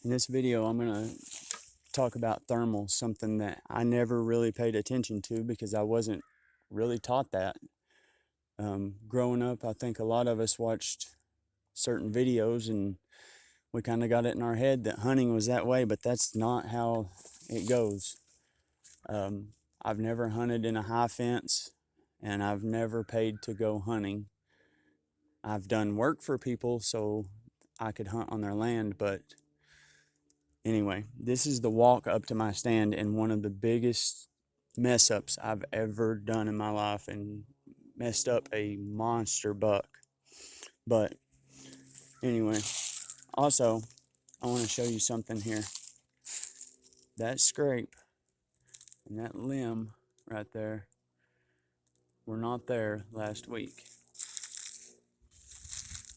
In this video, I'm going to talk about thermals, something that I never really paid attention to because I wasn't really taught that. Growing up, I think a lot of us watched certain videos and we kind of got it in our head that hunting was that way, but that's not how it goes. I've never hunted in a high fence and I've never paid to go hunting. I've done work for people so I could hunt on their land, but anyway, this is the walk up to my stand and one of the biggest mess ups I've ever done in my life and messed up a monster buck. But anyway, also, I want to show you something here. That scrape and that limb right there were not there last week.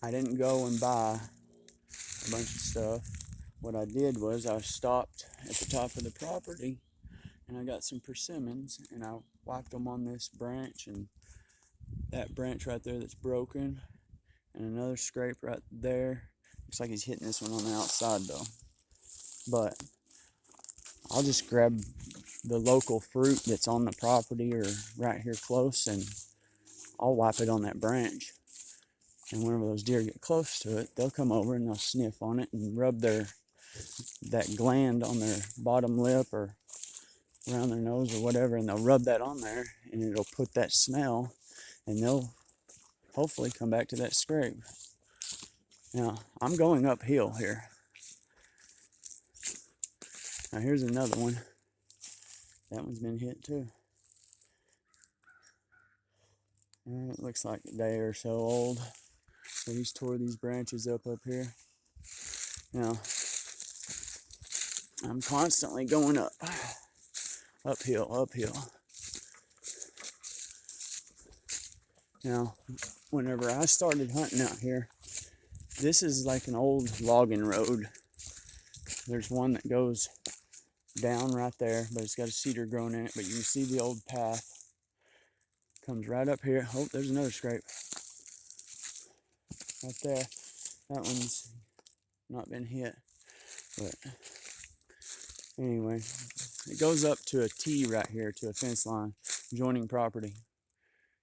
I didn't go and buy a bunch of stuff. What I did was I stopped at the top of the property and I got some persimmons and I wiped them on this branch and that branch right there that's broken, and another scrape right there. Looks like he's hitting this one on the outside though. But I'll just grab the local fruit that's on the property or right here close and I'll wipe it on that branch. And whenever those deer get close to it, they'll come over and they'll sniff on it and rub that gland on their bottom lip or around their nose or whatever, and they'll rub that on there and it'll put that smell and they'll hopefully come back to that scrape. Now, I'm going uphill here. Now, here's another one. That one's been hit too. It looks like a day or so old. So he's tore these branches up here. Now, I'm constantly going uphill. Now, whenever I started hunting out here, this is like an old logging road. There's one that goes down right there, but it's got a cedar growing in it, but you can see the old path. Comes right up here. Oh, there's another scrape. Right there. That one's not been hit. But anyway, it goes up to a T right here, to a fence line, joining property.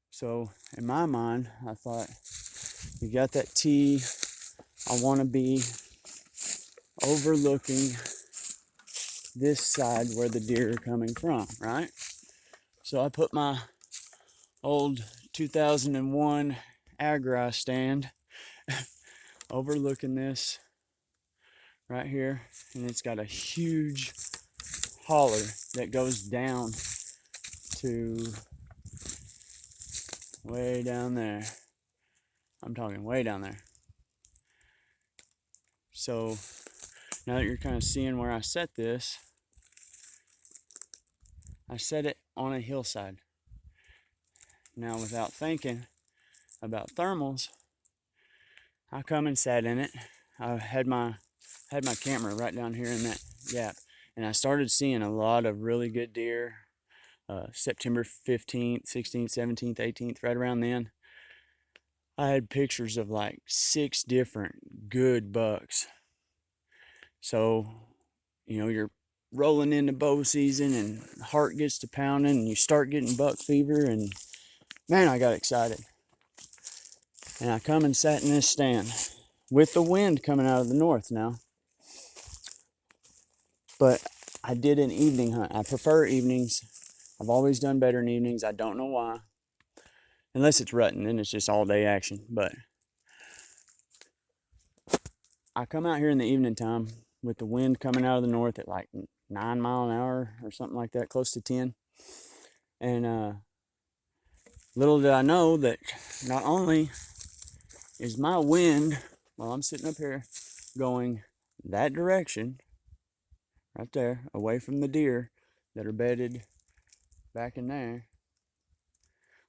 So in my mind, I thought, you got that T, I want to be overlooking this side where the deer are coming from, right? So I put my old 2001 Agri stand overlooking this right here, and it's got a huge holler that goes down to way down there. I'm talking way down there. So now that you're kind of seeing where I set this, I set it on a hillside. Now, without thinking about thermals, I come and sat in it. I had my camera right down here in that gap, and I started seeing a lot of really good deer. September 15th, 16th, 17th, 18th, right around then. I had pictures of like 6 different good bucks. So, you're rolling into bow season and heart gets to pounding and you start getting buck fever, and man, I got excited. And I come and sat in this stand with the wind coming out of the north now. But I did an evening hunt. I prefer evenings. I've always done better in evenings. I don't know why. Unless it's rutting, then it's just all day action. But I come out here in the evening time with the wind coming out of the north at like 9 miles an hour or something like that, close to 10. And little did I know that not only is my wind, while I'm sitting up here, going that direction, right there, away from the deer that are bedded back in there,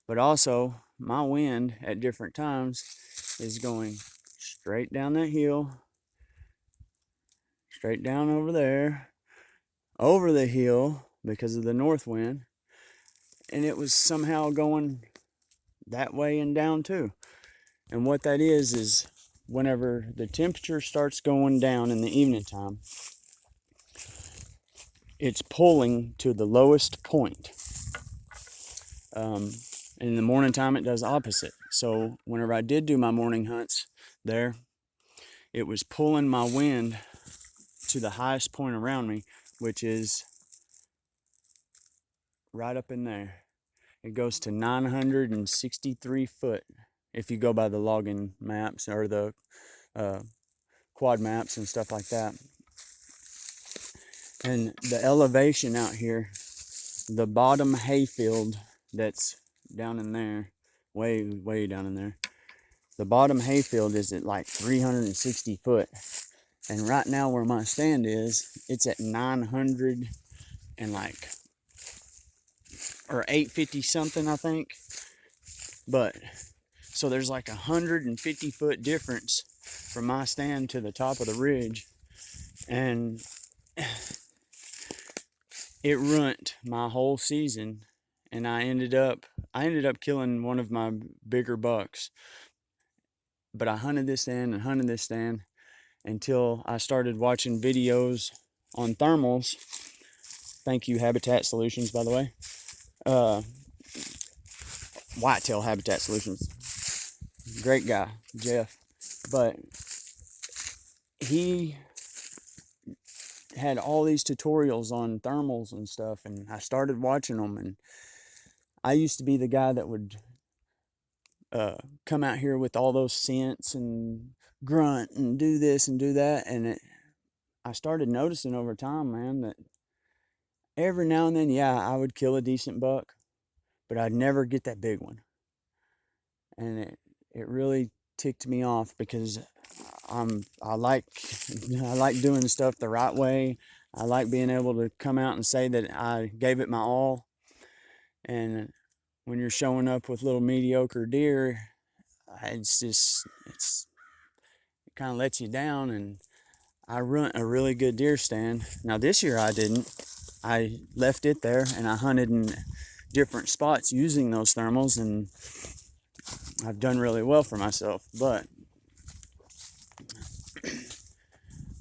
but also my wind at different times is going straight down that hill, straight down over there, over the hill because of the north wind, and it was somehow going that way and down too. And what that is whenever the temperature starts going down in the evening time, it's pulling to the lowest point. In the morning time, it does opposite. So whenever I did do my morning hunts there, it was pulling my wind to the highest point around me, which is right up in there. It goes to 963 foot if you go by the logging maps or the quad maps and stuff like that. And the elevation out here, the bottom hayfield that's down in there, way down in there, the bottom hayfield is at like 360 foot. And right now where my stand is, it's at 900 and like, or 850 something, I think. But so there's like 150 foot difference from my stand to the top of the ridge, and it ruined my whole season. And I ended up killing one of my bigger bucks. But I hunted this stand and hunted this stand until I started watching videos on thermals. Thank you, Habitat Solutions, by the way. Whitetail Habitat Solutions. Great guy, Jeff. But he had all these tutorials on thermals and stuff, and I started watching them. And I used to be the guy that would come out here with all those scents and grunt and do this and do that. And I started noticing over time, man, that every now and then, yeah, I would kill a decent buck, but I'd never get that big one. And it really ticked me off because I like doing stuff the right way. I like being able to come out and say that I gave it my all. And when you're showing up with little mediocre deer, it kind of lets you down. And I run a really good deer stand. Now this year I didn't. I left it there and I hunted in different spots using those thermals, and I've done really well for myself. But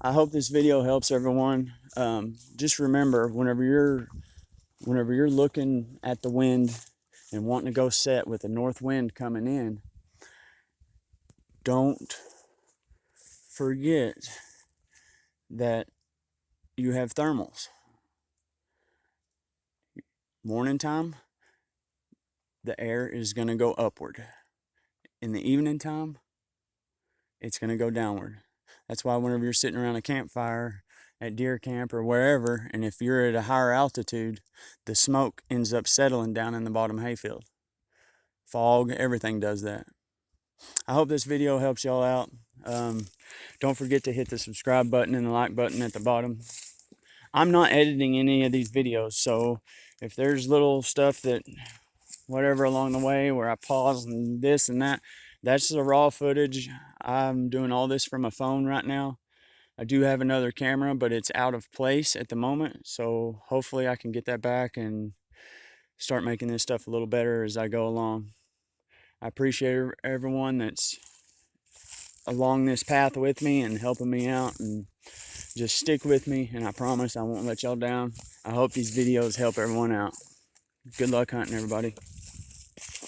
I hope this video helps everyone. Just remember, whenever you're looking at the wind and wanting to go set with a north wind coming in, don't forget that you have thermals. Morning time, the air is going to go upward. In the evening time, it's going to go downward. That's why whenever you're sitting around a campfire at deer camp or wherever, and if you're at a higher altitude, the smoke ends up settling down in the bottom hayfield. Fog, everything does that. I hope this video helps y'all out. Don't forget to hit the subscribe button and the like button at the bottom. I'm not editing any of these videos, so if there's little stuff that, whatever along the way where I pause and this and that, that's the raw footage. I'm doing all this from a phone right now. I do have another camera, but it's out of place at the moment, so hopefully I can get that back and start making this stuff a little better as I go along. I appreciate everyone that's along this path with me and helping me out, and just stick with me, and I promise I won't let y'all down. I hope these videos help everyone out. Good luck hunting, everybody.